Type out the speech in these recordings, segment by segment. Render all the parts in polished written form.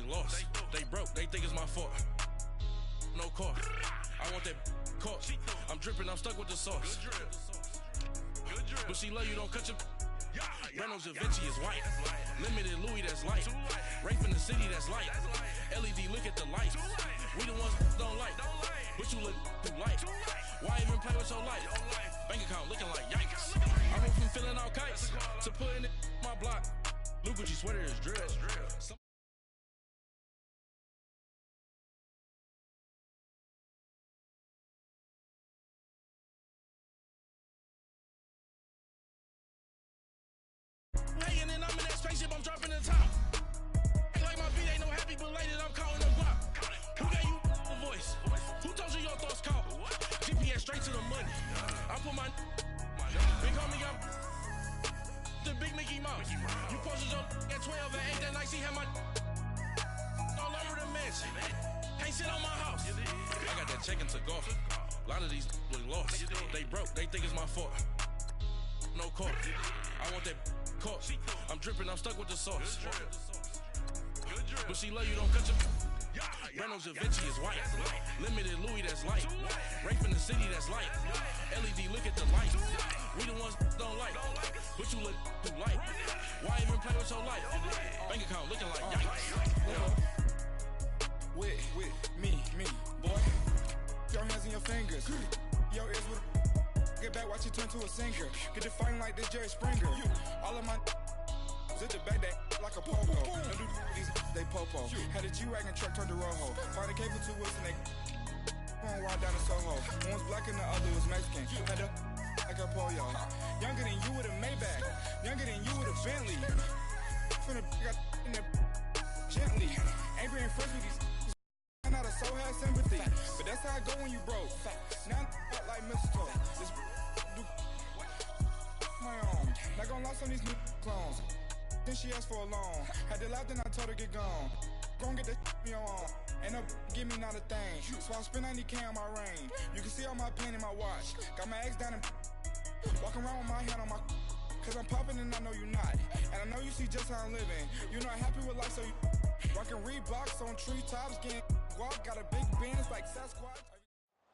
lost. They broke, they think it's my fault. No car. I want that caught. I'm dripping, I'm stuck with the sauce. But she love you, don't cut your. Reynolds Da Vinci is white. Limited Louis, that's light. Rape in the city, that's light. LED, look at the lights. We the ones don't like. But you look too light. Why even play with your life? Bank account looking like yikes. I went from filling out kites to putting it in my block. Blue Gucci sweater is drill. Hey, and then I'm in that spaceship, I'm dropping the top. Ain't like my beat, ain't no happy belated, I'm counting the block. Who gave you a voice? Who told you your thoughts count? GPS straight to the money. I put my big homie up the big Mickey Mouse. You posted your at 12 and 8 that night, she had my all over the mansion. Can't sit on my house. I got that check into golf. A lot of these was lost. They broke, they think it's my fault. No car. I want that caught. I'm dripping, I'm stuck with the sauce. But she love you, don't cut your. Reynolds Da Vinci is white. Limited Louis, that's light. Rape in the city, that's light. LED, look at the lights. We the ones don't like. But you look too light. Why even play with your life? Bank account looking like yikes. With me, boy. Your hands in your fingers. Your ears with. Get back, watch you turn to a singer. Get to fighting like this Jerry Springer. All of my zip the back that like a pogo. No do these they popo. Had a G-Wagon truck turned to Rojo. Find a cable 2 wheels and they going wild down to Soho. One was black and the other was Mexican. Had a like a pollo. Younger than you with a Maybach. Younger than you with a Bentley. Finna got in there gently. Ain't being friends with these. Not a soul has sympathy. But that's how I go when you broke. Now I'm like mistletoe. This my own. Not gonna lost on these new clones. Then she asked for a loan. Had to laugh, then I told her get gone. Gon' get that me on. Ain't no give me not a thing. So I spend 90K on my ring. You can see all my pain in my watch. Got my ex down and walking around with my hand on my. Cause I'm popping and I know you not. And I know you see just how I'm living. You're not happy with life, so you rockin' Reeboks on treetops, getting guap. Got a big Benz like Sasquatch.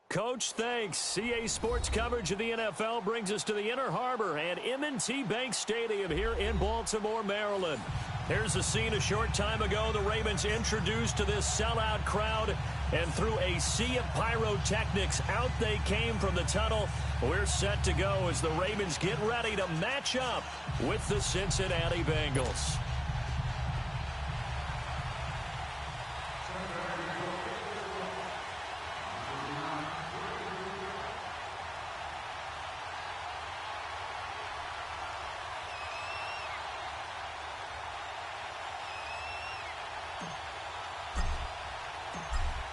Coach, thanks. CA Sports coverage of the NFL brings us to the Inner Harbor and M&T Bank Stadium here in Baltimore, Maryland. Here's the scene a short time ago. The Ravens introduced to this sellout crowd, and through a sea of pyrotechnics, out they came from the tunnel. We're set to go as the Ravens get ready to match up with the Cincinnati Bengals.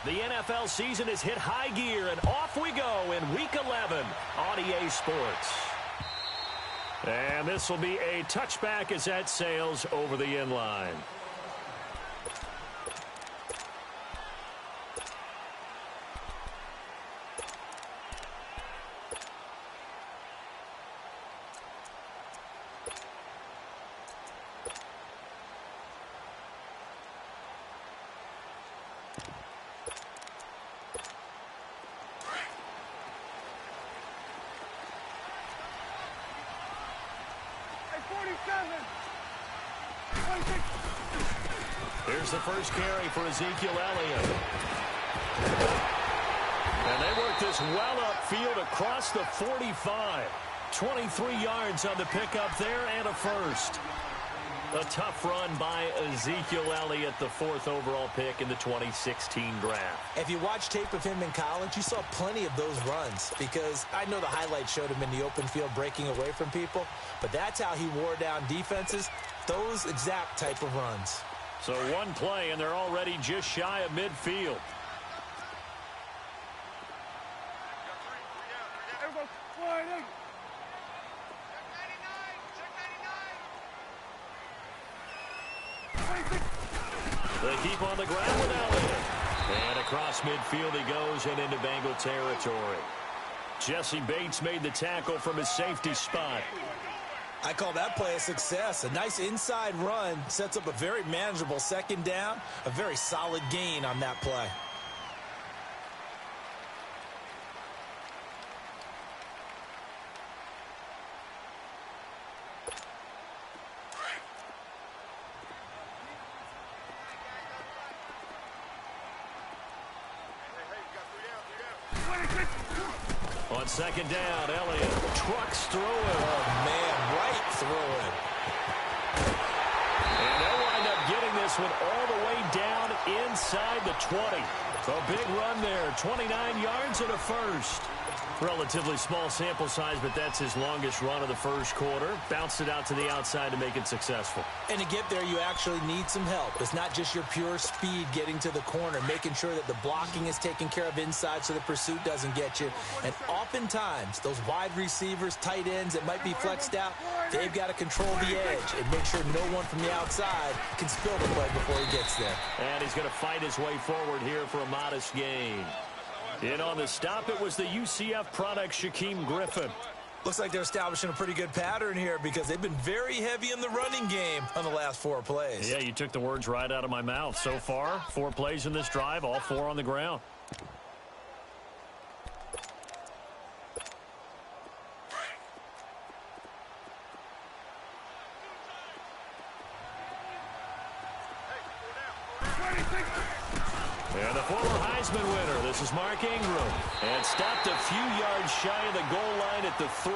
The NFL season has hit high gear, and off we go in Week 11 on EA Sports. And this will be a touchback as that sails over the inline. Here's the first carry for Ezekiel Elliott. And they work this well upfield across the 45. 23 yards on the pickup there and a first. A tough run by Ezekiel Elliott, the 4th overall pick in the 2016 draft. If you watch tape of him in college, you saw plenty of those runs, because I know the highlights showed him in the open field breaking away from people, but that's how he wore down defenses, those exact type of runs. So one play, and they're already just shy of midfield. They keep on the ground with Elliott. And across midfield he goes and into Bengal territory. Jesse Bates made the tackle from his safety spot. I call that play a success. A nice inside run sets up a very manageable second down, a very solid gain on that play. On second down, Elliott trucks through it. Oh, man, right through it. And they'll wind up getting this one all the way down inside the 20. A big run there, 29 yards and a first. Relatively small sample size, but that's his longest run of the first quarter. Bounced it out to the outside to make it successful. And to get there, you actually need some help. It's not just your pure speed getting to the corner, making sure that the blocking is taken care of inside so the pursuit doesn't get you. And oftentimes, those wide receivers, tight ends that might be flexed out, they've got to control the edge and make sure no one from the outside can spill the play before he gets there. And he's going to fight his way forward here for a modest gain. In on the stop, it was the UCF product, Shaquem Griffin. Looks like they're establishing a pretty good pattern here because they've been very heavy in the running game on the last 4 plays. Yeah, you took the words right out of my mouth. So far, 4 plays in this drive, all 4 on the ground. And the former Heisman winner, this is Mark Ingram. And stopped a few yards shy of the goal line at the 3.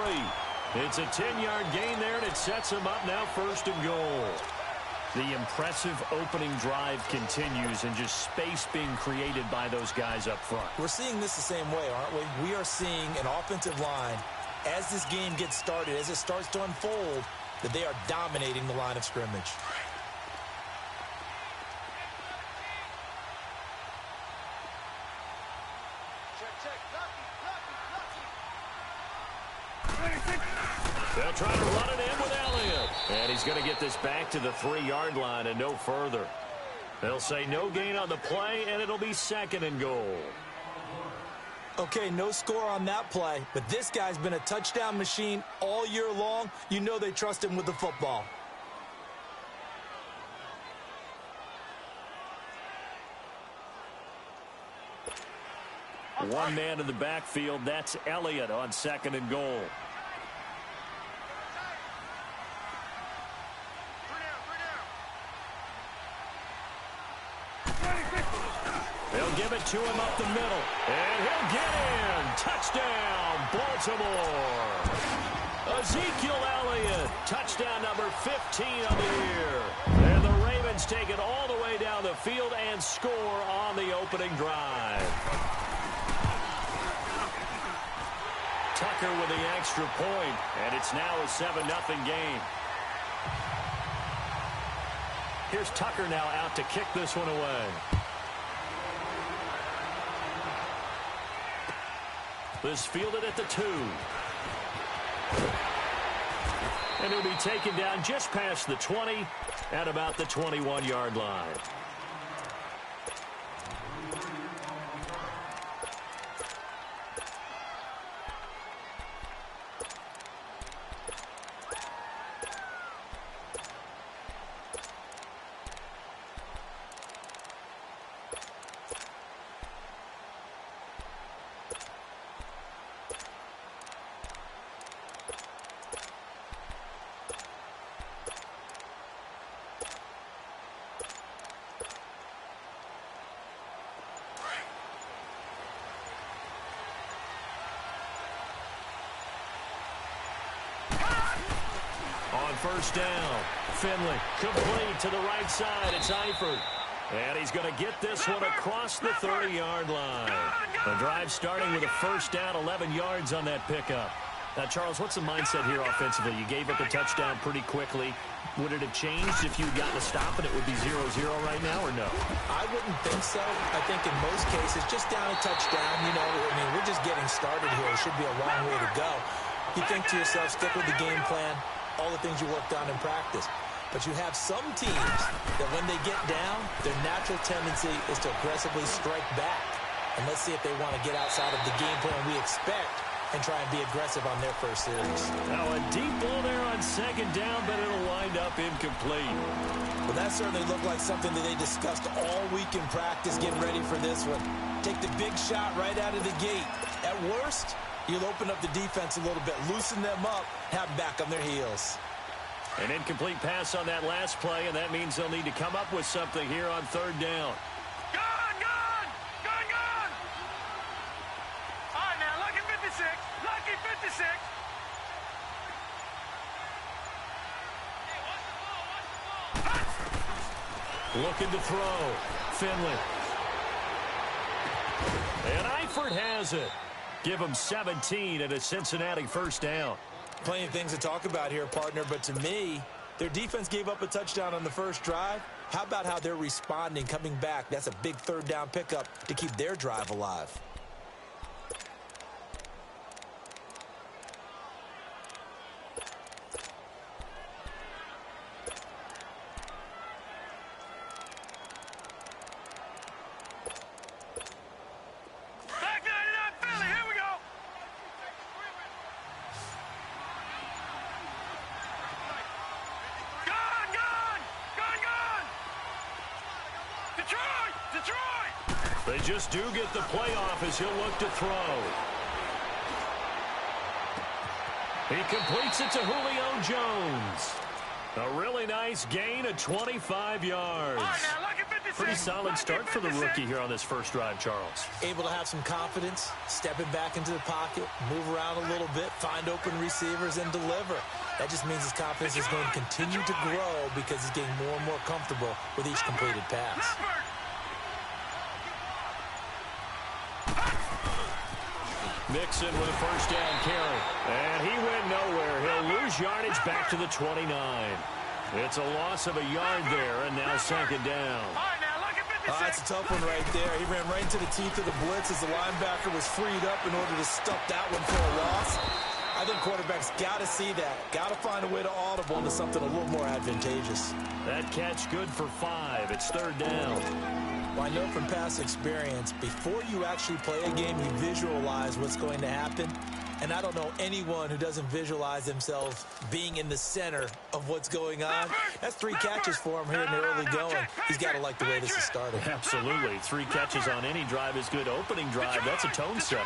It's a 10-yard gain there, and it sets him up now 1st and goal. The impressive opening drive continues, and just space being created by those guys up front. We're seeing this the same way, aren't we? We are seeing an offensive line, as this game gets started, as it starts to unfold, that they are dominating the line of scrimmage. They'll try to run it in with Elliott. And he's going to get this back to the 3-yard line and no further. They'll say no gain on the play, and it'll be 2nd and goal. Okay, no score on that play, but this guy's been a touchdown machine all year long. You know they trust him with the football. One man in the backfield, that's Elliott on 2nd and goal. They'll give it to him up the middle, and he'll get in. Touchdown, Baltimore. Ezekiel Elliott, touchdown number 15 on the year. And the Ravens take it all the way down the field and score on the opening drive. Tucker with the extra point, and it's now a 7-0 game. Here's Tucker now out to kick this one away. This fielded at the 2. And he'll be taken down just past the 20 at about the 21-yard line. First down. Finley complete to the right side. It's Eifert. And he's going to get this one across the 30-yard line. The drive starting with a first down, 11 yards on that pickup. Now, Charles, what's the mindset here offensively? You gave up a touchdown pretty quickly. Would it have changed if you'd gotten a stop and it would be 0-0 right now, or no? I wouldn't think so. I think in most cases, just down a touchdown, you know, I mean, we're just getting started here. It should be a long way to go. You think to yourself, stick with the game plan, all the things you worked on in practice. But you have some teams that when they get down, their natural tendency is to aggressively strike back. And let's see if they want to get outside of the game plan we expect and try and be aggressive on their first series. Now a deep ball there on second down, but it'll wind up incomplete. Well, that certainly looked like something that they discussed all week in practice getting ready for this one. Take the big shot right out of the gate. At worst, you'll open up the defense a little bit, loosen them up, have them back on their heels. An incomplete pass on that last play, and that means they'll need to come up with something here on third down. Gone! All right, now, lucky 56. Lucky 56. Looking to throw. Finley. And Eifert has it. Give him 17 at a Cincinnati first down. Plenty of things to talk about here, partner, but to me, their defense gave up a touchdown on the first drive. How about how they're responding, coming back? That's a big third down pickup to keep their drive alive. They just do get the playoff as he'll look to throw. He completes it to Julio Jones. A really nice gain of 25 yards. Pretty solid start for the rookie here on this first drive, Charles. Able to have some confidence, stepping back into the pocket, move around a little bit, find open receivers, and deliver. That just means his confidence is going to continue to grow because he's getting more and more comfortable with each completed pass. Mixon with a first down carry. And he went nowhere. He'll lose yardage back to the 29. It's a loss of a yard there, and now second down. That's a tough one right there. He ran right into the teeth of the blitz as the linebacker was freed up in order to stop that one for a loss. I think quarterbacks got to see that. Got to find a way to audible into something a little more advantageous. That catch good for 5. It's third down. Well, I know from past experience, before you actually play a game, you visualize what's going to happen. And I don't know anyone who doesn't visualize themselves being in the center of what's going on. That's 3 catches for him here in the early going. He's got to like the way this is starting. Absolutely. 3 catches on any drive is good. Opening drive, that's a tone setter.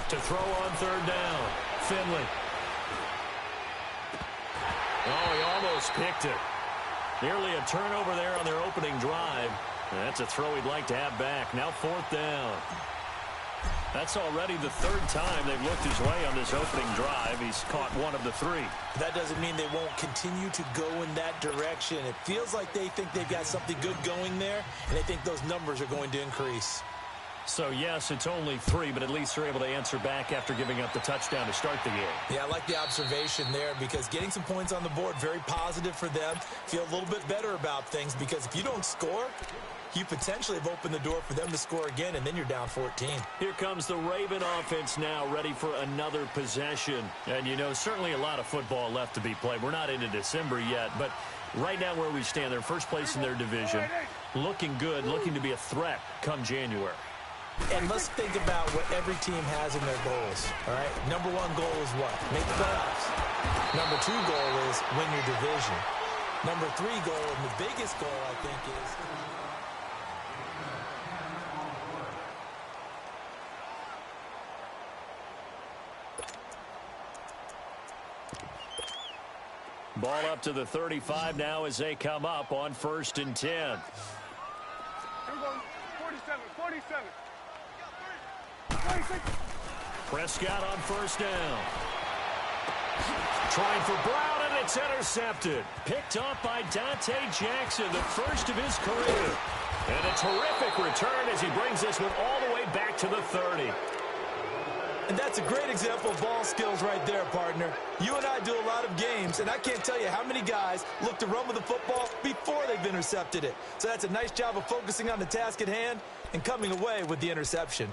To throw on third down. Finley. Oh, he almost picked it. Nearly a turnover there on their opening drive. That's a throw he'd like to have back. Now fourth down. That's already the 3rd time they've looked his way on this opening drive. He's caught 1 of the 3. That doesn't mean they won't continue to go in that direction. It feels like they think they've got something good going there, and they think those numbers are going to increase. So, yes, it's only 3, but at least they're able to answer back after giving up the touchdown to start the game. Yeah, I like the observation there because getting some points on the board, very positive for them. Feel a little bit better about things because if you don't score, you potentially have opened the door for them to score again, and then you're down 14. Here comes the Raven offense now, ready for another possession. And, you know, certainly a lot of football left to be played. We're not into December yet, but right now where we stand, they're first place in their division. Looking good, looking to be a threat come January. And let's think about what every team has in their goals, all right? Number 1 goal is what? Make the playoffs. Number 2 goal is win your division. Number 3 goal, and the biggest goal, I think, is... Ball up to the 35 now as they come up on 1st and 10. Here we go. 47, 47. Prescott on first down. Trying for Brown, and it's intercepted. Picked up by Dante Jackson, the first of his career. And a terrific return as he brings this one all the way back to the 30. And that's a great example of ball skills right there, partner. You and I do a lot of games, and I can't tell you how many guys look to run with the football before they've intercepted it. So that's a nice job of focusing on the task at hand and coming away with the interception.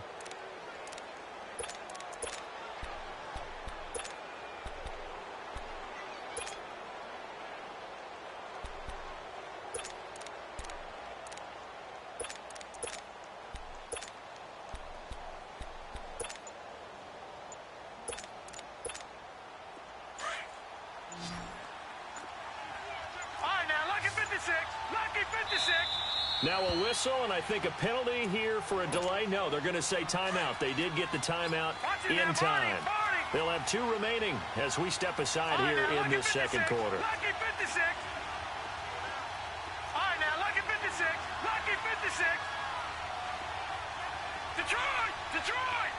Now a whistle, and I think a penalty here for a delay. No, they're going to say timeout. They did get the timeout in time. They'll have 2 remaining as we step aside here in this second quarter. Lucky 56. All right, now, lucky 56. Lucky 56. Detroit! Detroit!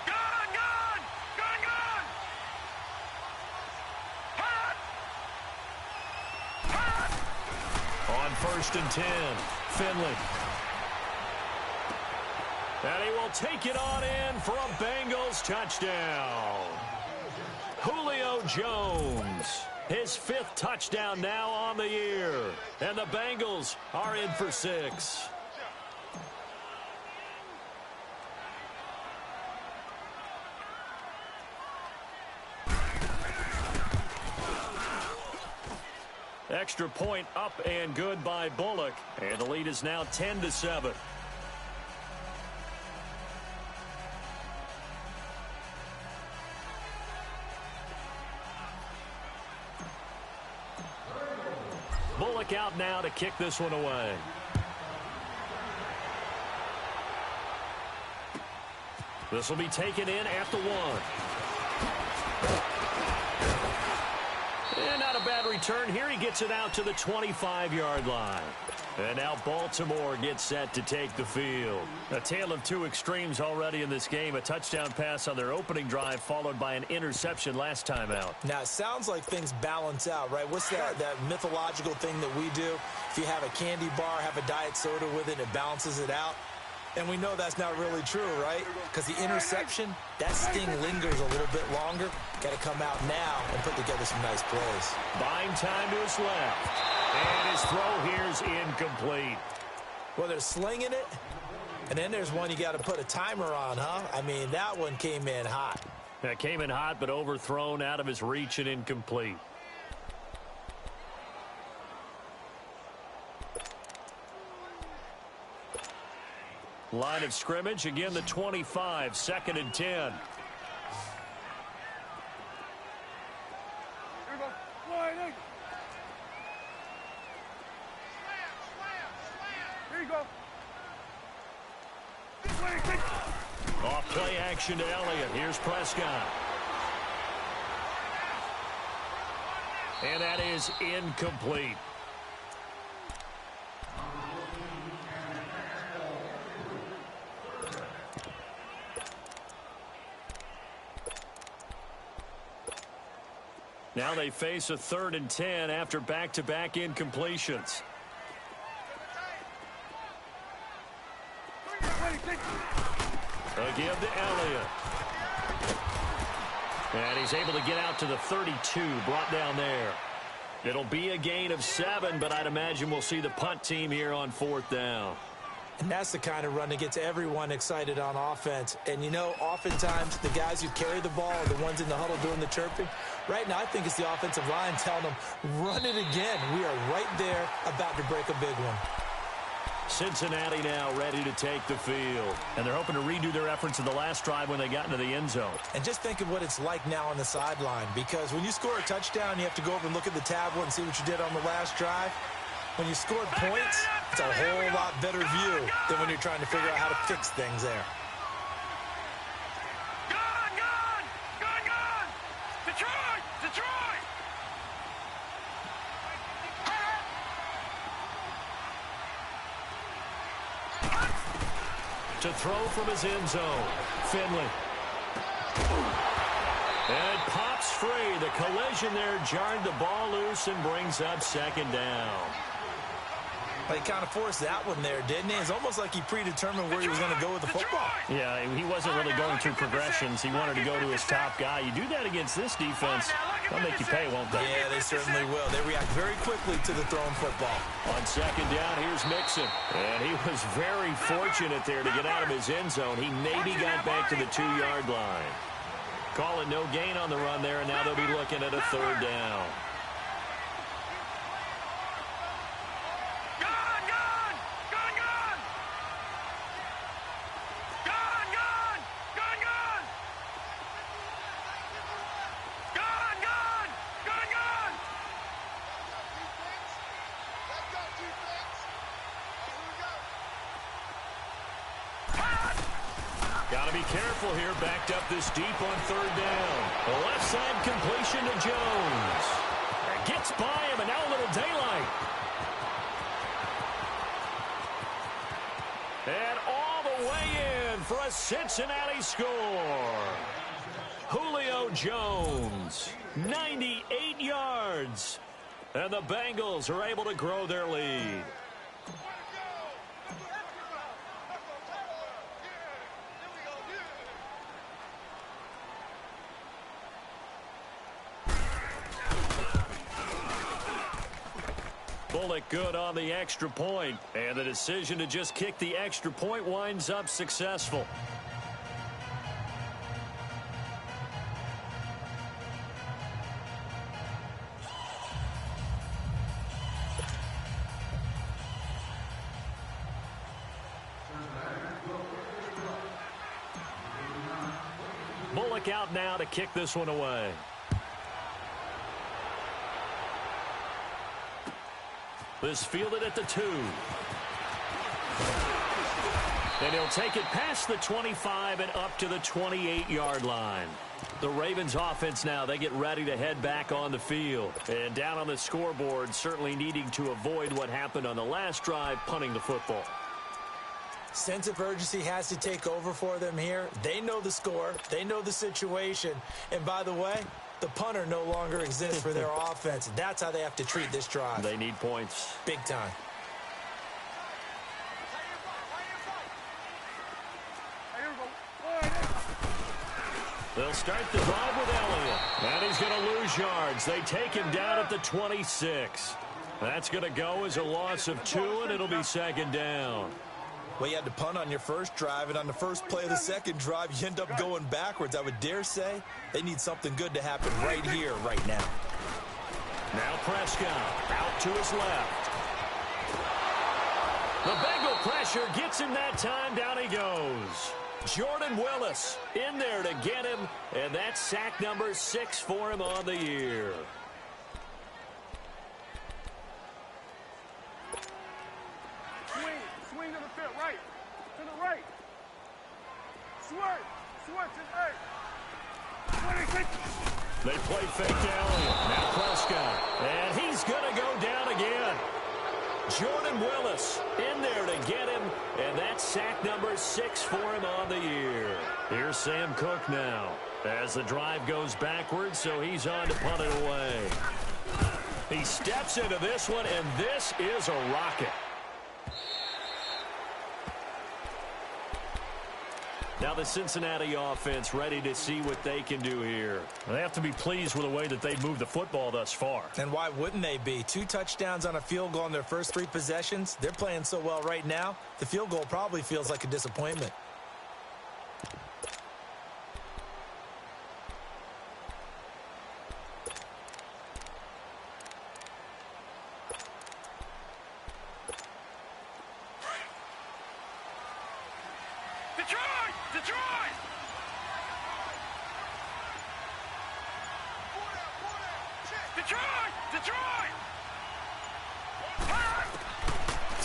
Gun! Gun! Gun! Gun! Hot! Hot! On 1st and 10, Finley. And he will take it on in for a Bengals touchdown. Julio Jones, his 5th touchdown now on the year. And the Bengals are in for 6. Extra point up and good by Bullock. And the lead is now 10-7. Bullock out now to kick this one away. This will be taken in at the 1. And not a bad return here. He gets it out to the 25-yard line. And now Baltimore gets set to take the field. A tale of 2 extremes already in this game. A touchdown pass on their opening drive followed by an interception last time out. Now, it sounds like things balance out, right? What's that mythological thing that we do? If you have a candy bar, have a diet soda with it, it balances it out. And we know that's not really true, right? Because the interception, that sting lingers a little bit longer. Got to come out now and put together some nice plays. Buying time to his left. And his throw here's incomplete. Well, they're slinging it. And then there's one you got to put a timer on, huh? I mean, that one came in hot. That came in hot, but overthrown out of his reach and incomplete. Line of scrimmage, again the 25, 2nd and 10. Here we go. Sliding. Here you go. Off play action to Elliott. Here's Prescott. And that is incomplete. Now they face a 3rd and 10 after back-to-back incompletions. A give to Elliott. And he's able to get out to the 32, brought down there. It'll be a gain of 7, but I'd imagine we'll see the punt team here on 4th down. And that's the kind of run that gets everyone excited on offense. And, you know, oftentimes the guys who carry the ball are the ones in the huddle doing the chirping. Right now, I think it's the offensive line telling them, run it again. We are right there about to break a big one. Cincinnati now ready to take the field. And they're hoping to redo their efforts in the last drive when they got into the end zone. And just think of what it's like now on the sideline. Because when you score a touchdown, you have to go over and look at the tablet and see what you did on the last drive. When you scored points, it's a whole lot better view than when you're trying to figure out how to fix things there. Gun! Gun! Gun! Gun! Detroit! Detroit! To throw from his end zone, Finley. And it pops free. The collision there jarred the ball loose and brings up 2nd down. He kind of forced that one there, didn't he? It's almost like he predetermined where he was going to go with the football. Yeah, he wasn't really going through progressions. He wanted to go to his top guy. You do that against this defense, they'll make you pay, won't they? Yeah, they certainly will. They react very quickly to the thrown football. On 2nd down, here's Mixon. And he was very fortunate there to get out of his end zone. He maybe got back to the 2-yard line. Calling no gain on the run there, and now they'll be looking at a 3rd down. Got to be careful here, backed up this deep on third down. The left side completion to Jones. And gets by him, and now a little daylight. And all the way in for a Cincinnati score. Julio Jones, 98 yards. And the Bengals are able to grow their lead. Bullock good on the extra point, and the decision to just kick the extra point winds up successful. Bullock out now to kick this one away. This fielded at the 2. And he'll take it past the 25 and up to the 28-yard line. The Ravens offense now, they get ready to head back on the field. And down on the scoreboard, certainly needing to avoid what happened on the last drive, punting the football. Sense of urgency has to take over for them here. They know the score. They know the situation. And by the way, the punter no longer exists for their offense. That's how they have to treat this drive. They need points. Big time. They'll start the drive with Elliott. And he's going to lose yards. They take him down at the 26. That's going to go as a loss of 2, and it'll be second down. Well, you had to punt on your first drive, and on the first play of the second drive, you end up going backwards. I would dare say they need something good to happen right here, right now. Now Prescott out to his left. The Bengal pressure gets him that time. Down he goes. Jordan Willis in there to get him, and that's sack number 6 for him on the year. Swing to the field, right. To the right. Switch to 8. They play fake to Elliott. Now Prescott. And he's going to go down again. Jordan Willis in there to get him. And that's sack number 6 for him on the year. Here's Sam Cook now. As the drive goes backwards, so he's on to punt it away. He steps into this one, and this is a rocket. Now the Cincinnati offense ready to see what they can do here. They have to be pleased with the way that they've moved the football thus far. And why wouldn't they be? 2 touchdowns on a field goal in their first 3 possessions. They're playing so well right now, the field goal probably feels like a disappointment.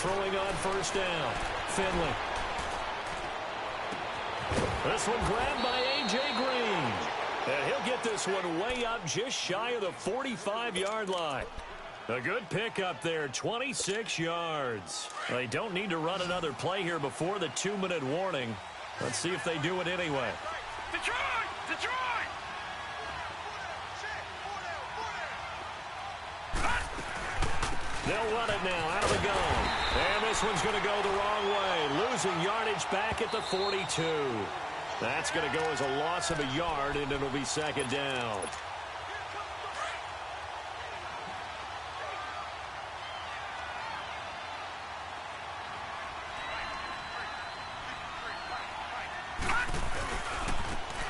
Throwing on first down. Finley. This one grabbed by A.J. Green. And he'll get this one way up just shy of the 45-yard line. A good pickup there, 26 yards. They don't need to run another play here before the 2-minute warning. Let's see if they do it anyway. Detroit! They'll run it now out of the gun. And this one's going to go the wrong way. Losing yardage back at the 42. That's going to go as a loss of a yard, and it'll be second down.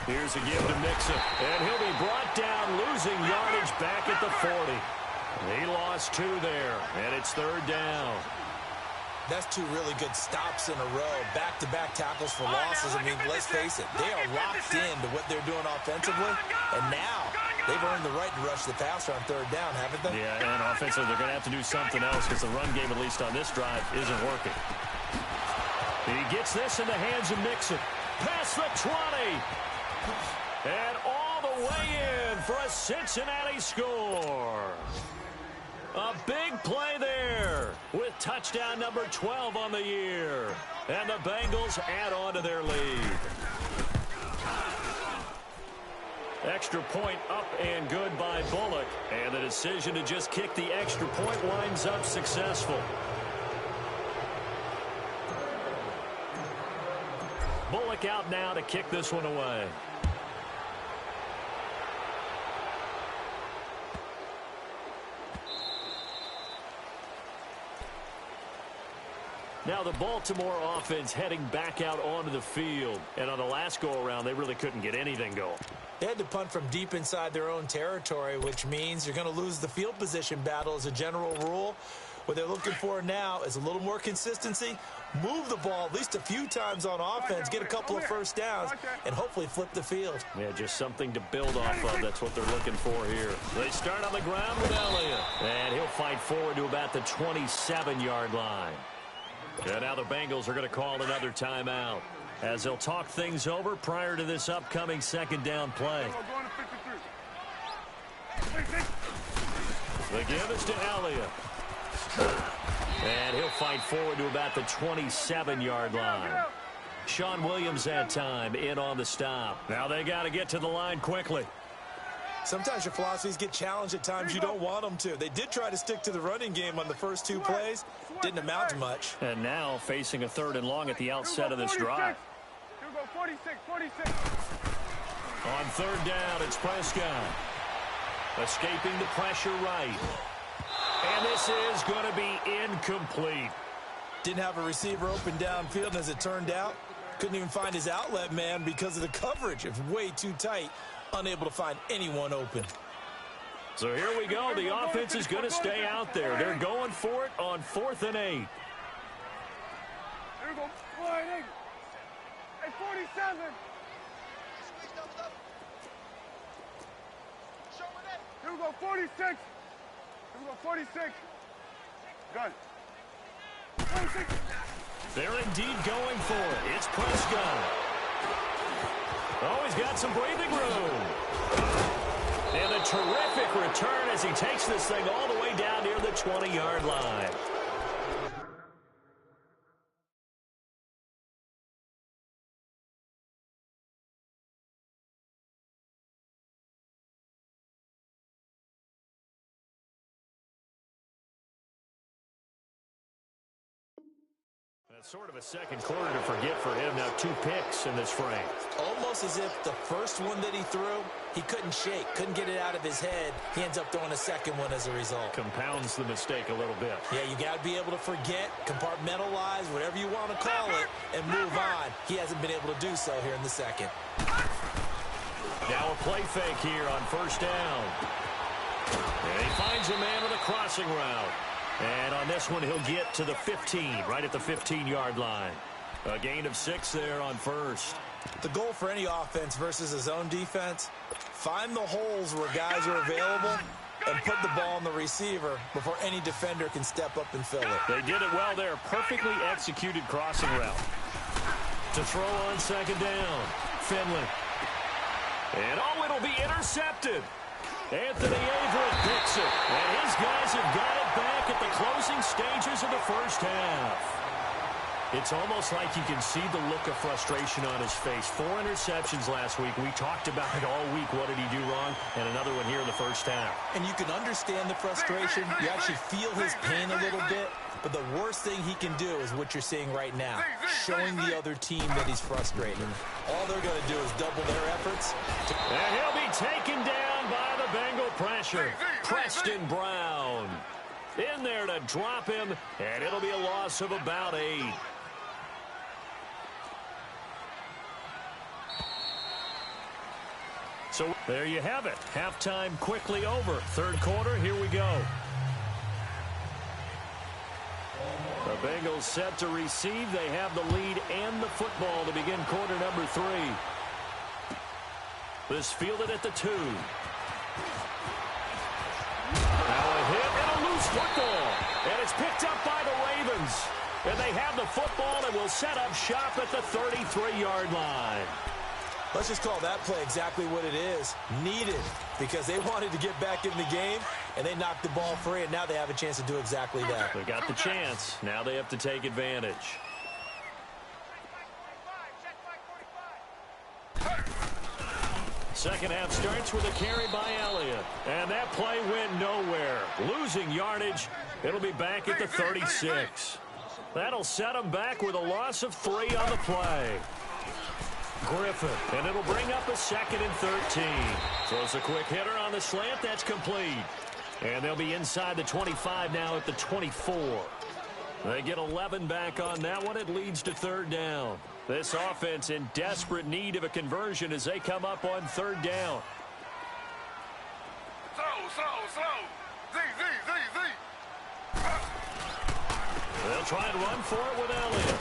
Here's a give to Mixon. And he'll be brought down, losing yardage back at the 40. He lost 2 there, and it's third down. That's 2 really good stops in a row. Back-to-back tackles for losses. I mean, let's face it, they are locked into what they're doing offensively, and now they've earned the right to rush the passer on third down, haven't they? Yeah, and offensively, they're going to have to do something else because the run game, at least on this drive, isn't working. He gets this in the hands of Mixon. past the 20. And all the way in for a Cincinnati score. A big play there with touchdown number 12 on the year. And the Bengals add on to their lead. Extra point up and good by Bullock. And the decision to just kick the extra point winds up successful. Bullock out now to kick this one away. Now the Baltimore offense heading back out onto the field. And on the last go-around, they really couldn't get anything going. They had to punt from deep inside their own territory, which means you're going to lose the field position battle as a general rule. What they're looking for now is a little more consistency, move the ball at least a few times on offense, get a couple of first downs, and hopefully flip the field. Yeah, just something to build off of. That's what they're looking for here. They start on the ground with Elliott, and he'll fight forward to about the 27-yard line. And now the Bengals are going to call another timeout as they'll talk things over prior to this upcoming second down play. The give is to Elliott. And he'll fight forward to about the 27-yard line. Sean Williams that time in on the stop. Now they got to get to the line quickly. Sometimes your philosophies get challenged at times you don't want them to. They did try to stick to the running game on the first two plays. Didn't amount to much. And now facing a 3rd and long at the outset of this drive. Here we go, 46. On 3rd down, it's Prescott. Escaping the pressure right. And this is going to be incomplete. Didn't have a receiver open downfield, and as it turned out, couldn't even find his outlet man because of the coverage. It was way too tight. Unable to find anyone open. So here we go. The offense is going to stay out there. They're going for it on 4th and 8. Here we go, sliding. Hey, 47. Here we go, 46. Here we go, 46. Gun. 26. They're indeed going for it. It's Prescott. Oh, he's got some breathing room. And a terrific return as he takes this thing all the way down near the 20-yard line. That's sort of a second quarter to forget for him. Now 2 picks in this frame. Almost as if the first one that he threw, he couldn't shake, couldn't get it out of his head. He ends up throwing a second one as a result. Compounds the mistake a little bit. Yeah, you got to be able to forget, compartmentalize, whatever you want to call it, and move on. He hasn't been able to do so here in the second. Now a play fake here on 1st down. And he finds a man with a crossing route. And on this one, he'll get to the 15, right at the 15-yard line. A gain of 6 there on 1st. The goal for any offense versus his own defense, find the holes where guys are available and put the ball on the receiver before any defender can step up and fill it. They did it well there. Perfectly executed crossing route. To throw on 2nd down. Finley. And oh, it'll be intercepted. Anthony Averett picks it. And his guys have got it back at the closing stages of the first half. It's almost like you can see the look of frustration on his face. 4 interceptions last week. We talked about it all week. What did he do wrong? And another one here in the first half. And you can understand the frustration. You actually feel his pain a little bit. But the worst thing he can do is what you're seeing right now, showing the other team that he's frustrated. All they're going to do is double their efforts. And he'll be taken down by the Bengal pressure. Preston Brown in there to drop him, and it'll be a loss of about 8. So there you have it. Halftime quickly over. 3rd quarter, here we go. The Bengals set to receive. They have the lead and the football to begin quarter number 3. This fielded at the 2. Now a hit and a loose football. And it's picked up by the Ravens. And they have the football and will set up shop at the 33-yard line. Let's just call that play exactly what it is. Needed, because they wanted to get back in the game, and they knocked the ball free, and now they have a chance to do exactly that. They got the chance. Now they have to take advantage. Second half starts with a carry by Elliott. And that play went nowhere. Losing yardage. It'll be back at the 36. That'll set them back with a loss of 3 on the play. Griffin, and it'll bring up a 2nd and 13. Throws a quick hitter on the slant. That's complete. And they'll be inside the 25 now at the 24. They get 11 back on that one. It leads to 3rd down. This offense in desperate need of a conversion as they come up on 3rd down. Slow. Z. They'll try and run for it with Elliott.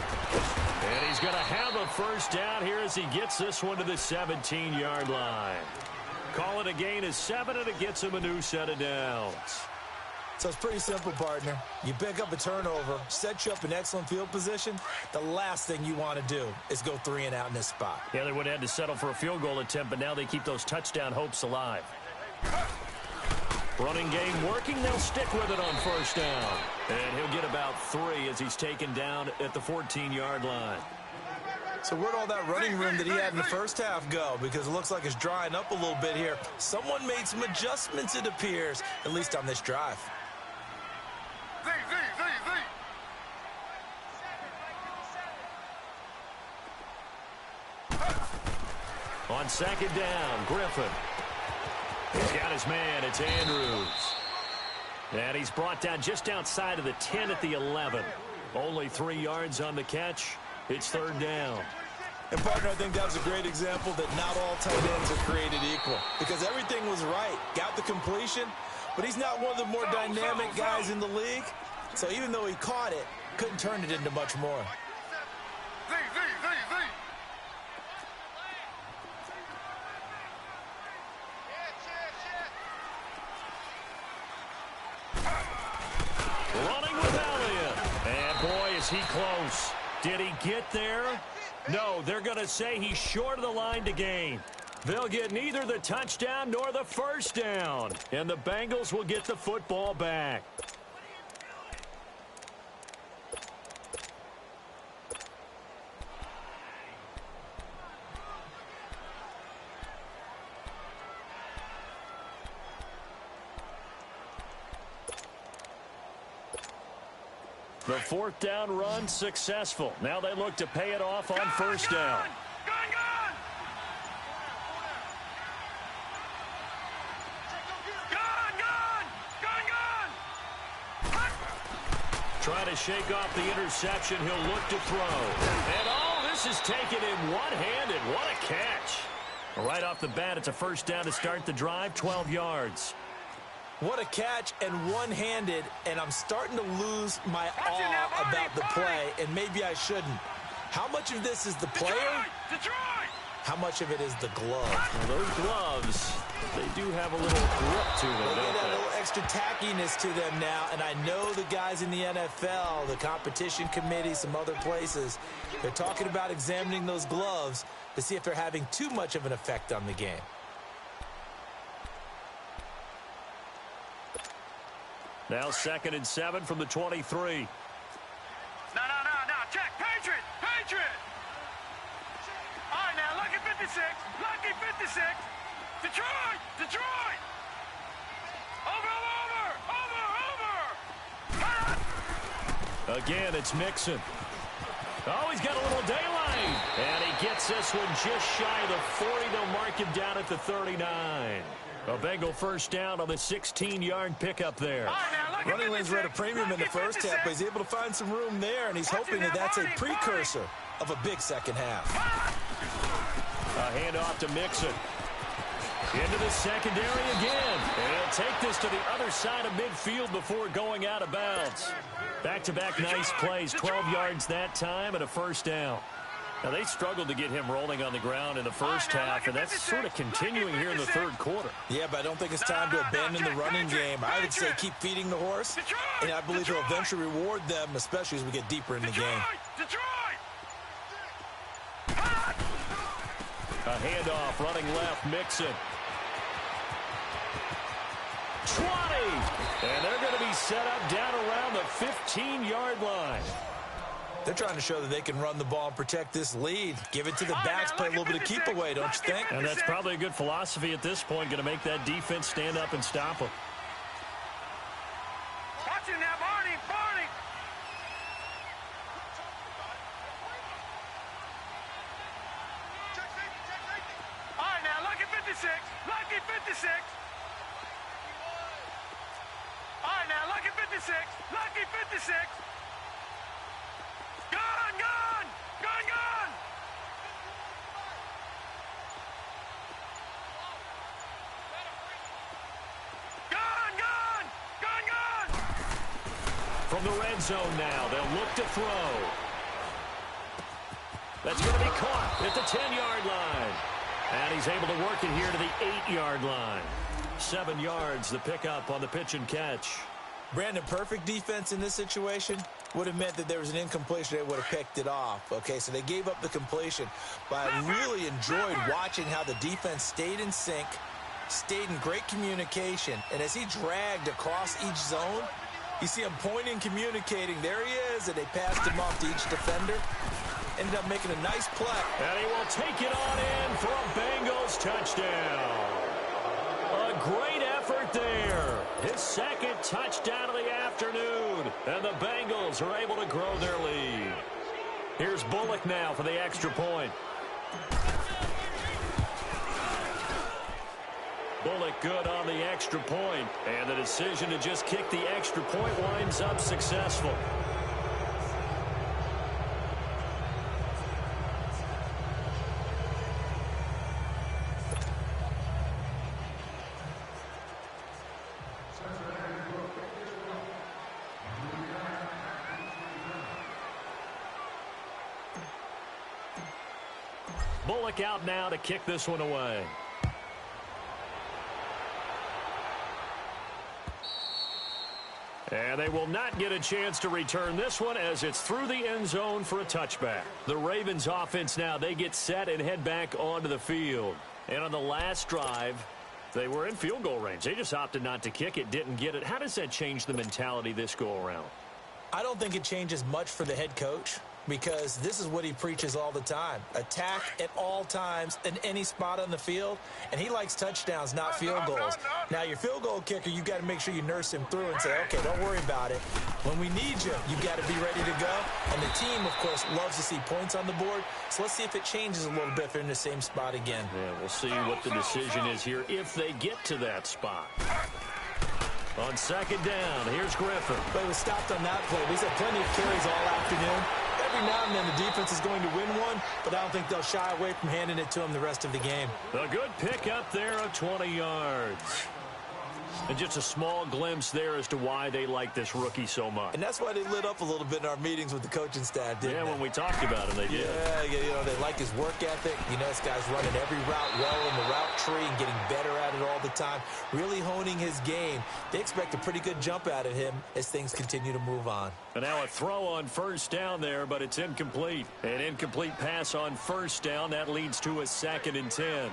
And he's going to have a 1st down here as he gets this one to the 17-yard line. Call it a gain of 7, and it gets him a new set of downs. So it's pretty simple, partner. You pick up a turnover, set you up in excellent field position. The last thing you want to do is go 3 and out in this spot. Yeah, they would have had to settle for a field goal attempt, but now they keep those touchdown hopes alive. Running game working. They'll stick with it on 1st down. And he'll get about 3 as he's taken down at the 14-yard line. So where'd all that running room that he had in the first half go? Because it looks like it's drying up a little bit here. Someone made some adjustments, it appears, at least on this drive. Z. On 2nd down, Griffin. He's got his man. It's Andrews. And he's brought down just outside of the 10 at the 11. Only 3 yards on the catch. It's 3rd down. And, partner, I think that was a great example that not all tight ends are created equal. Because everything was right. Got the completion, but he's not one of the more dynamic guys in the league. So even though he caught it, couldn't turn it into much more. Z. Running with Elliott. And, boy, is he close. Did he get there? No, they're going to say he's short of the line to gain. They'll get neither the touchdown nor the 1st down. And the Bengals will get the football back. The 4th down run successful. Now they look to pay it off on 1st down. Trying to shake off the interception. He'll look to throw. And all this is taken in one-handed. What a catch. Right off the bat, it's a 1st down to start the drive, 12 yards. What a catch, and one-handed, and I'm starting to lose my awe about the play, and maybe I shouldn't. How much of this is the player? How much of it is the glove? Well, those gloves, they do have a little grip to them, They don't got a they? little extra tackiness to them now, and I know the guys in the NFL, the competition committee, some other places, they're talking about examining those gloves to see if they're having too much of an effect on the game. Now 2nd and 7 from the 23. No. Check. Patriot. All right, now, lucky 56. Detroit. Over. Again, it's Mixon. Oh, he's got a little daylight. And he gets this one just shy of the 40. They'll mark him down at the 39. A Bengal 1st down on the 16-yard pickup there. Running lanes were at a premium in the first half, but he's able to find some room there, and he's hoping that that's a precursor of a big 2nd half. A handoff to Mixon. Into the secondary again. And he'll take this to the other side of midfield before going out of bounds. Back-to-back nice plays, 12 yards that time and a 1st down. Now, they struggled to get him rolling on the ground in the first half, and that's sort of continuing here in the third quarter. Yeah, but I don't think it's time to abandon the running game. I would say keep feeding the horse, and I believe he'll eventually reward them, especially as we get deeper in the game. A handoff, running left, Mixon. 20! And they're going to be set up down around the 15-yard line. They're trying to show that they can run the ball and protect this lead. Give it to the backs, play a little bit of keep away, don't you think? And that's probably a good philosophy at this point, going to make that defense stand up and stop them. Watch it now, Barney. All right, now, lucky 56. Lucky 56. All right, now, lucky 56. Lucky 56. Gone! From the red zone now, they'll look to throw. That's going to be caught at the 10-yard line. And he's able to work it here to the 8-yard line. 7 yards, the pickup on the pitch and catch. Brandon, perfect defense in this situation would have meant that there was an incompletion. They would have picked it off. Okay, so they gave up the completion. But I really enjoyed watching how the defense stayed in sync, stayed in great communication. And as he dragged across each zone, you see him pointing, communicating. There he is, and they passed him off to each defender. Ended up making a nice play. And he will take it on in for a Bengals touchdown. A great effort there. His second touchdown of the afternoon. And the Bengals are able to grow their lead. Here's Bullock now for the extra point. Bullock good on the extra point. And the decision to just kick the extra point winds up successful. Bullock out now to kick this one away. And they will not get a chance to return this one as it's through the end zone for a touchback. The Ravens offense now, they get set and head back onto the field. And on the last drive, they were in field goal range. They just opted not to kick it, didn't get it. How does that change the mentality this go around? I don't think it changes much for the head coach, because this is what he preaches all the time. Attack at all times in any spot on the field, and he likes touchdowns, not field goals. Now, your field goal kicker, you've got to make sure you nurse him through and say, okay, don't worry about it. When we need you, you've got to be ready to go. And the team, of course, loves to see points on the board. So let's see if it changes a little bit if they're in the same spot again. Yeah, we'll see what the decision is here if they get to that spot. On second down, here's Griffin. But he was stopped on that play. He's had plenty of carries all afternoon. Every now and then the defense is going to win one, but I don't think they'll shy away from handing it to him the rest of the game. A good pickup there of 20 yards. And just a small glimpse there as to why they like this rookie so much. And that's why they lit up a little bit in our meetings with the coaching staff, didn't they? Yeah, when we talked about him, they did. Yeah, you know, they like his work ethic. You know, this guy's running every route well in the route tree and getting better at it all the time, really honing his game. They expect a pretty good jump out of him as things continue to move on. And now a throw on first down there, but it's incomplete. An incomplete pass on first down. That leads to a 2nd and 10.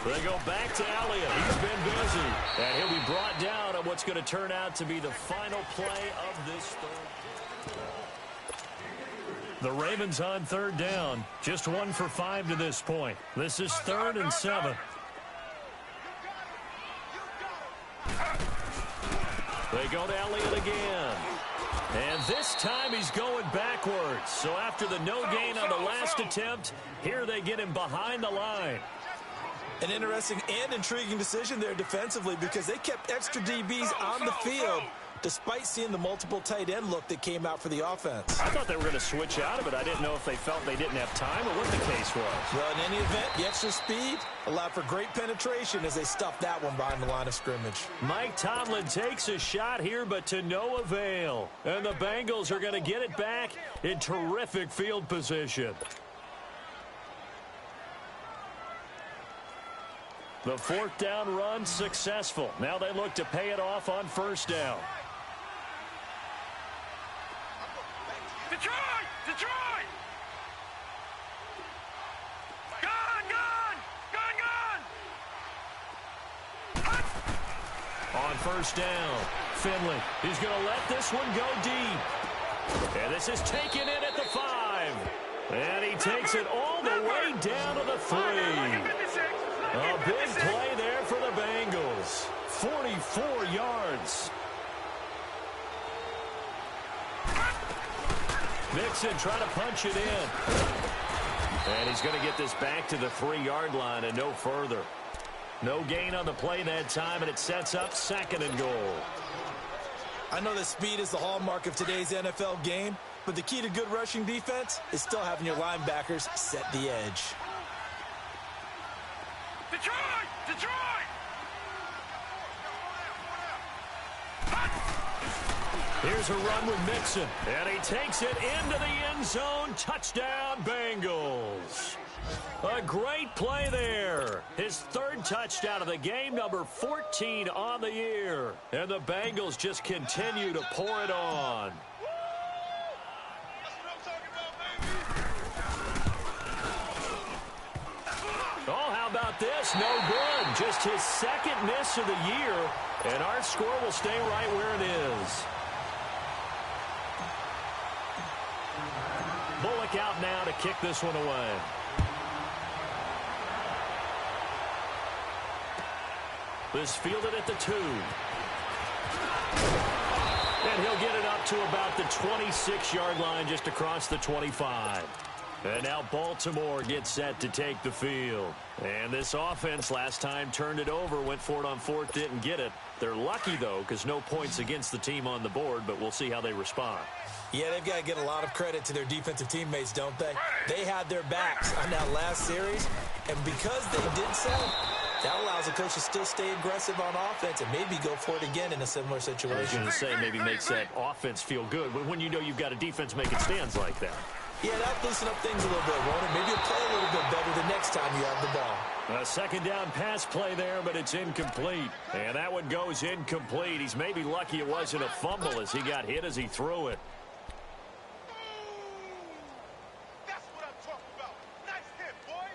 They go back to Elliott. He's been busy. And he'll be brought down on what's going to turn out to be the final play of this third. The Ravens on third down. Just 1 for 5 to this point. This is 3rd and 7. They go to Elliott again. And this time he's going backwards. So after the no gain on the last attempt, here they get him behind the line. An interesting and intriguing decision there defensively, because they kept extra DBs on the field despite seeing the multiple tight end look that came out for the offense. I thought they were going to switch out of it. I didn't know if they felt they didn't have time or what the case was. Well, in any event, the extra speed allowed for great penetration as they stuffed that one behind the line of scrimmage. Mike Tomlin takes a shot here, but to no avail. And the Bengals are going to get it back in terrific field position. The fourth down run successful. Now they look to pay it off on first down. Detroit! Detroit! Gun! Gun! Gun! Gun! On first down, Finley. He's going to let this one go deep. And this is taken in at the 5. And he takes it all the way down to the 3. A big play there for the Bengals. 44 yards. Mixon trying to punch it in. And he's going to get this back to the 3-yard line and no further. No gain on the play that time, and it sets up 2nd and goal. I know that speed is the hallmark of today's NFL game, but the key to good rushing defense is still having your linebackers set the edge. Detroit! Detroit! Here's a run with Mixon, and he takes it into the end zone. Touchdown, Bengals. A great play there. His 3rd touchdown of the game, number 14 on the year. And the Bengals just continue to pour it on. Oh, how about this? No good. Just his 2nd miss of the year, and our score will stay right where it is. Bullock out now to kick this one away. This fielded at the 2. And he'll get it up to about the 26-yard line, just across the 25. And now Baltimore gets set to take the field. And this offense last time turned it over, went for it on 4th, didn't get it. They're lucky, though, because no points against the team on the board, but we'll see how they respond. Yeah, they've got to get a lot of credit to their defensive teammates, don't they? They had their backs on that last series, and because they did so, that allows the coach to still stay aggressive on offense and maybe go for it again in a similar situation. I was going to say, maybe makes that offense feel good, but when you know you've got a defense making stands like that. Yeah, that'll loosen up things a little bit, won't it? Maybe you'll play a little bit better the next time you have the ball. A 2nd down pass play there, but it's incomplete. And that one goes incomplete. He's maybe lucky it wasn't a fumble as he got hit as he threw it. That's what I'm talking about. Nice hit, boy.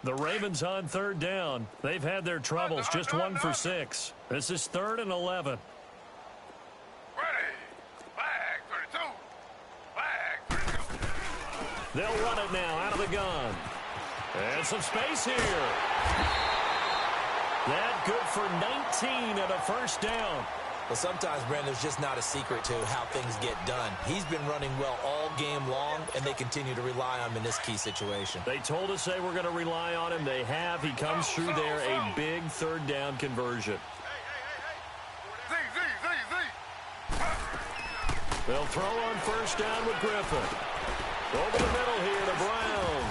The Ravens on 3rd down. They've had their troubles, just 1 for 6. This is 3rd and 11. They'll run it now out of the gun. And some space here. That good for 19 and a first down. Well, sometimes, Brandon, there's just not a secret to how things get done. He's been running well all game long, and they continue to rely on him in this key situation. They told us they were going to rely on him. They have. He comes through there, a big 3rd down conversion. They'll throw on first down with Griffin. Over the middle here to Brown.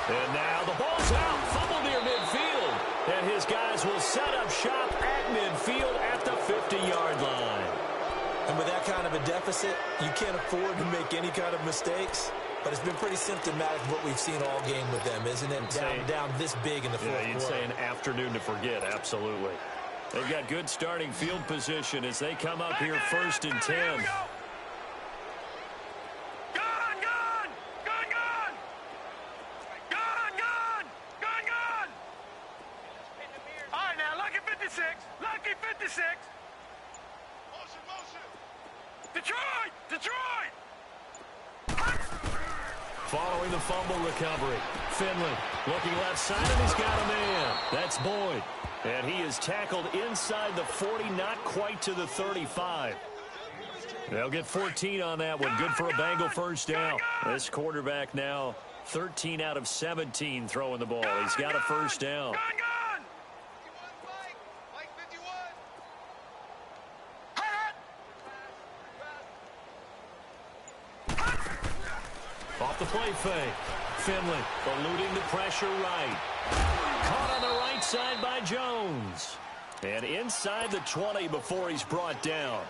And now the ball's out. Fumble near midfield. And his guys will set up shop at midfield at the 50-yard line. And with that kind of a deficit, you can't afford to make any kind of mistakes. But it's been pretty symptomatic of what we've seen all game with them, isn't it? Down this big in the fourth quarter. You'd say an afternoon to forget, absolutely. They've got good starting field position as they come up here 1st and 10. Lucky 56. Motion. Detroit! Detroit! Following the fumble recovery, Finley looking left side, and he's got a man. That's Boyd. And he is tackled inside the 40, not quite to the 35. They'll get 14 on that one. Good for a Bengal first down. This quarterback now 13 out of 17 throwing the ball. He's got a first down. play fake. Finley eluding the pressure right. Caught on the right side by Jones. And inside the 20 before he's brought down.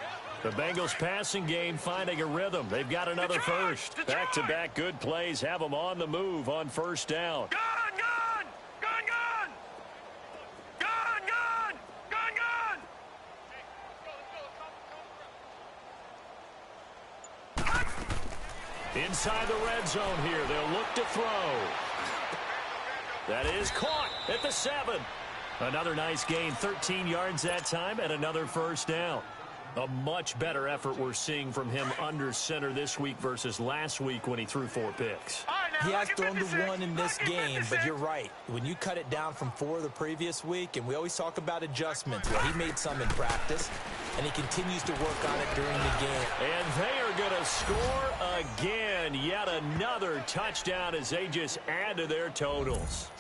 The Bengals passing game finding a rhythm. They've got another first. Back-to-back good plays have them on the move on first down. Inside the red zone here. They'll look to throw. That is caught at the 7. Another nice gain, 13 yards that time, and another first down. A much better effort we're seeing from him under center this week versus last week when he threw 4 picks. He has thrown to 1 in this game, but you're right. When you cut it down from 4 the previous week, and we always talk about adjustments, well, he made some in practice, and he continues to work on it during the game. And they are going to score again. Yet another touchdown as they just add to their totals.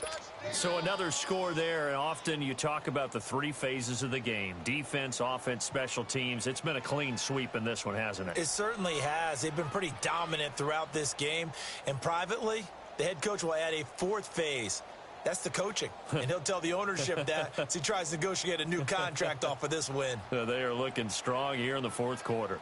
So another score there, and often you talk about the 3 phases of the game. Defense, offense, special teams. It's been a clean sweep in this one, hasn't it? It certainly has. They've been pretty dominant throughout this game. And privately, the head coach will add a 4th phase. That's the coaching. And he'll tell the ownership that as he tries to negotiate a new contract off of this win. They are looking strong here in the 4th quarter.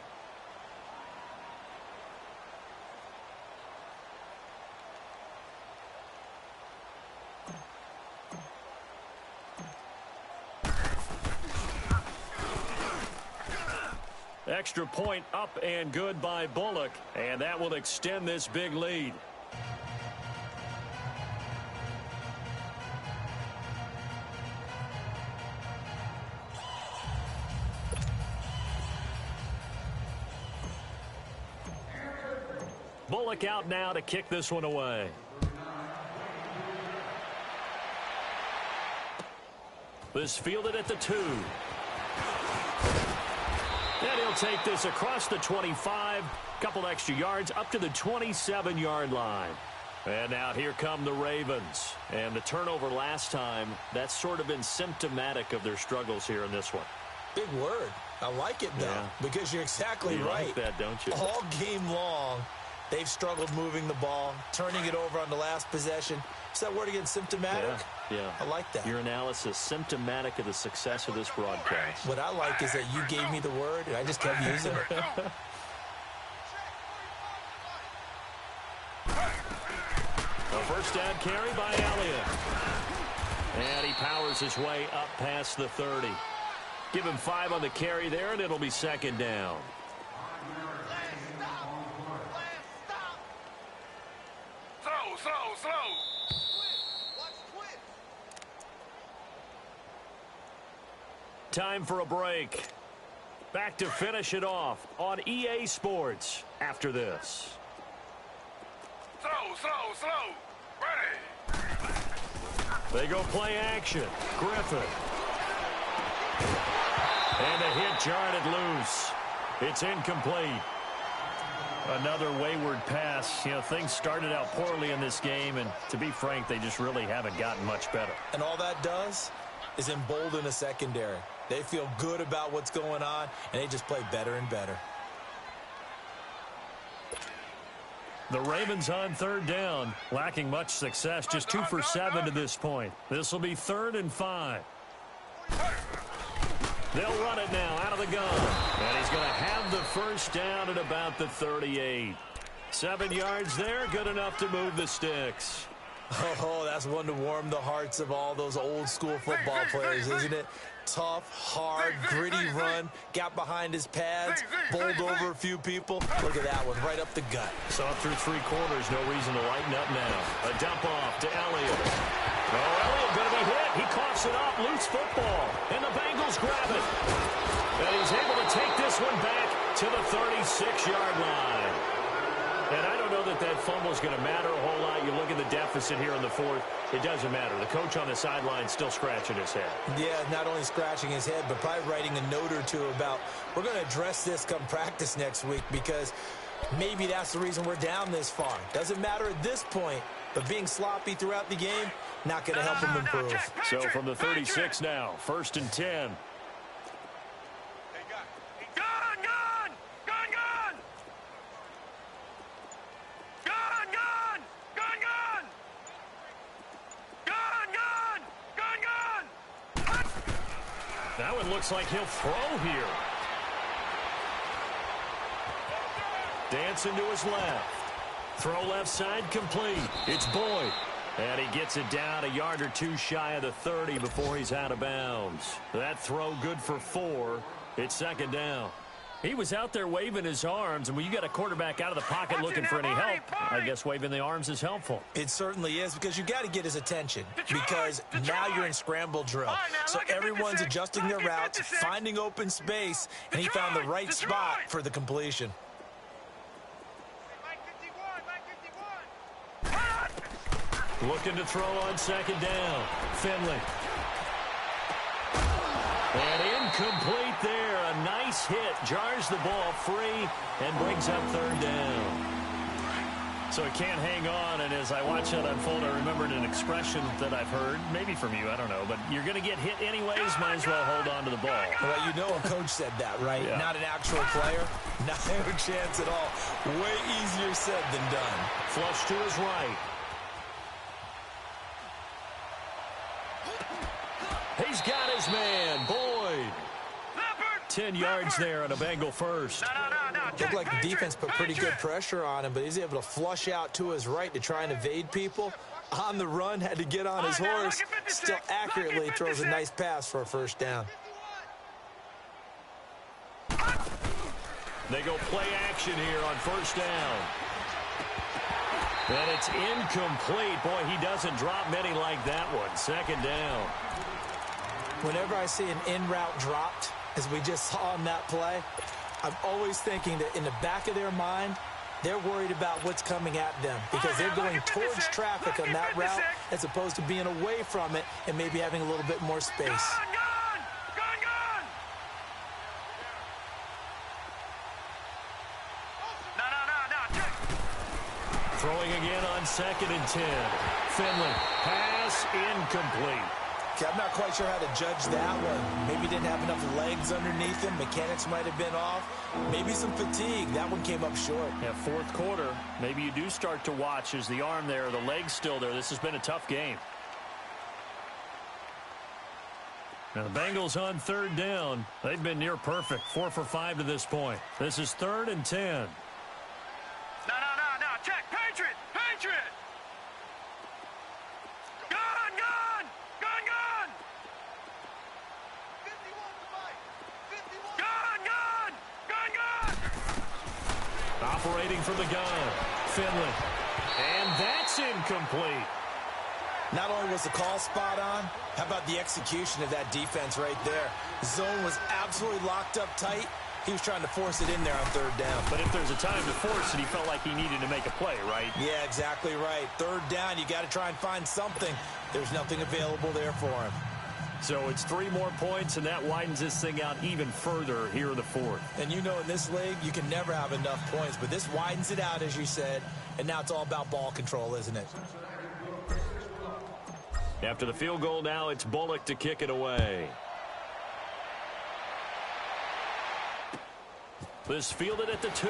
Extra point up and good by Bullock, and that will extend this big lead. Bullock out now to kick this one away. This fielded at the 2. And he'll take this across the 25, couple extra yards up to the 27-yard line. And now here come the Ravens. And the turnover last time, that's sort of been symptomatic of their struggles here in this one. Big word. I like it, though, because you're exactly right. You like that, don't you? All game long, they've struggled moving the ball, turning it over on the last possession. Is that word again, symptomatic? Yeah. I like that. Your analysis, symptomatic of the success of this broadcast. What I like is that you gave me the word, and I just kept using it. A first down carry by Elliott. And he powers his way up past the 30. Give him 5 on the carry there, and it'll be second down. Slow. Time for a break. Back to finish it off on EA Sports after this. Slow. Ready. They go play action. Griffin. And a hit jarred loose. It's incomplete. Another wayward pass. You know, things started out poorly in this game, and to be frank, they just really haven't gotten much better. And all that does is embolden a secondary. They feel good about what's going on, and they just play better and better. The Ravens on third down, lacking much success, just 2 for 7 to this point. This will be 3rd and 5. They'll run it now out of the gun. And he's going to have the first down at about the 38. 7 yards there, good enough to move the sticks. Oh, that's one to warm the hearts of all those old school football players, isn't it? Tough, hard, gritty run, got behind his pads, bowled over a few people. Look at that one, right up the gut. Saw it through 3 quarters, no reason to lighten up now. A dump off to Elliott. Oh, Elliott going to be hit. He coughs it up, loose football, and the Bengals grab it. And he's able to take this one back to the 36-yard line. And I don't know that fumble is going to matter a whole lot. You look at the deficit here in the 4th. It doesn't matter. The coach on the sideline still scratching his head. Yeah, not only scratching his head, but probably writing a note or two about, we're going to address this come practice next week, because maybe that's the reason we're down this far. Doesn't matter at this point, but being sloppy throughout the game, not going to help him improve. So from the 36 now, 1st and 10. Now it looks like he'll throw here. Dancing to his left. Throw left side complete. It's Boyd. And he gets it down a yard or two shy of the 30 before he's out of bounds. That throw good for 4. It's second down. He was out there waving his arms, and when you got a quarterback out of the pocket looking for any help, I guess waving the arms is helpful. It certainly is, because you got to get his attention, because now you're in scramble drill. So everyone's adjusting their routes, finding open space, and he found the right spot for the completion. Looking to throw on second down. Finley. And incomplete there. A nice hit. Jars the ball free and brings up third down. So he can't hang on, and as I watch that unfold, I remembered an expression that I've heard, maybe from you, I don't know, but you're going to get hit anyways, might as well hold on to the ball. Well, you know a coach said that, right? Yeah. Not an actual player. Not a chance at all. Way easier said than done. Flush to his right. He's got his man, Boyd. 10 yards there on a Bengal first. Looked like the defense put pretty good pressure on him, but he's able to flush out to his right to try and evade people. On the run, had to get on his horse. Still accurately throws a nice pass for a first down. They go play action here on first down. And it's incomplete. Boy, he doesn't drop many like that one. Second down. Whenever I see an in-route dropped, as we just saw on that play, I'm always thinking that in the back of their mind, they're worried about what's coming at them because they're going towards traffic on that route as opposed to being away from it and maybe having a little bit more space. Gone! No. Throwing again on second and 10. Finley, pass incomplete. Okay, I'm not quite sure how to judge that one. Maybe didn't have enough legs underneath him. Mechanics might have been off. Maybe some fatigue. That one came up short. Yeah, fourth quarter. Maybe you do start to watch as the arm there, the leg's still there. This has been a tough game. Now the Bengals on third down. They've been near perfect. 4 for 5 to this point. This is 3rd and 10. No. Check. Patriot. Gone. 51. Gone. Operating from the gun. Finley. And that's incomplete. Not only was the call spot on, how about the execution of that defense right there? The zone was absolutely locked up tight. He was trying to force it in there on third down. But if there's a time to force it, he felt like he needed to make a play, right? Yeah, exactly right. Third down, you got to try and find something. There's nothing available there for him. So it's 3 more points, and that widens this thing out even further here in the fourth. And you know in this league, you can never have enough points, but this widens it out, as you said, and now it's all about ball control, isn't it? After the field goal now, it's Bullock to kick it away. This fielded at the 2.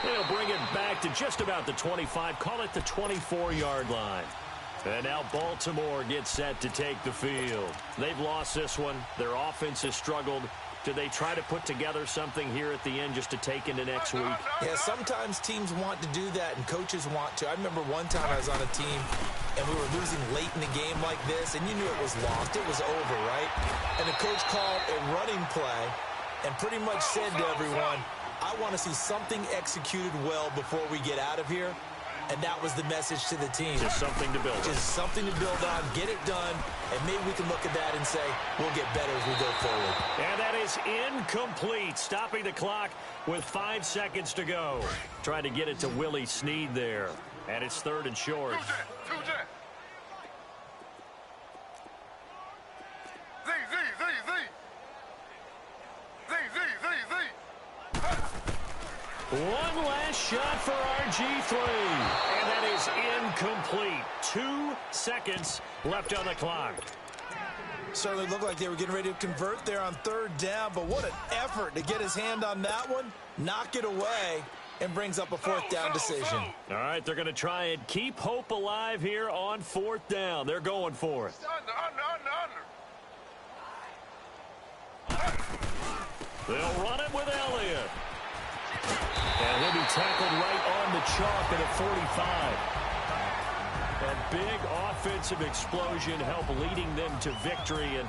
They'll bring it back to just about the 25, call it the 24-yard line. And now Baltimore gets set to take the field. They've lost this one. Their offense has struggled. Do they try to put together something here at the end just to take into next week? Yeah, sometimes teams want to do that and coaches want to. I remember one time I was on a team and we were losing late in the game like this, and you knew it was lost. It was over, right? And the coach called a running play and pretty much said to everyone, I want to see something executed well before we get out of here. And that was the message to the team. Just something to build on. Just something to build on, get it done, and maybe we can look at that and say, we'll get better as we go forward. And that is incomplete, stopping the clock with 5 seconds to go. Trying to get it to Willie Snead there. And it's 3rd and short. One last shot for RG3. And that is incomplete. 2 seconds left on the clock. Certainly looked like they were getting ready to convert there on 3rd down, but what an effort to get his hand on that one, knock it away, and brings up a 4th down decision. All right, they're going to try and keep hope alive here on 4th down. They're going for it. They'll run it with Elliott. And he'll be tackled right on the chalk at a 45. A big offensive explosion helped leading them to victory. And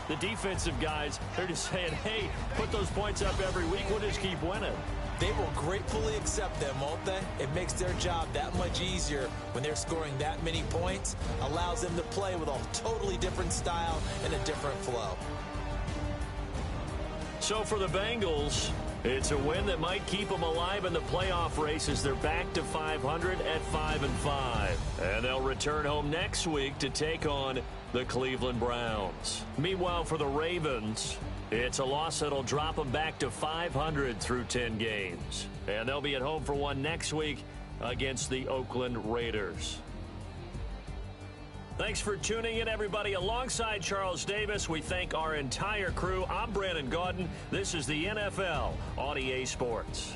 the defensive guys, they're just saying, hey, put those points up every week. We'll just keep winning. They will gratefully accept them, won't they? It makes their job that much easier when they're scoring that many points. Allows them to play with a totally different style and a different flow. So for the Bengals, it's a win that might keep them alive in the playoff race as they're back to 500 at 5-5. And they'll return home next week to take on the Cleveland Browns. Meanwhile, for the Ravens, it's a loss that'll drop them back to 500 through 10 games. And they'll be at home for one next week against the Oakland Raiders. Thanks for tuning in, everybody. Alongside Charles Davis, we thank our entire crew. I'm Brandon Gaudin. This is the NFL on EA Sports.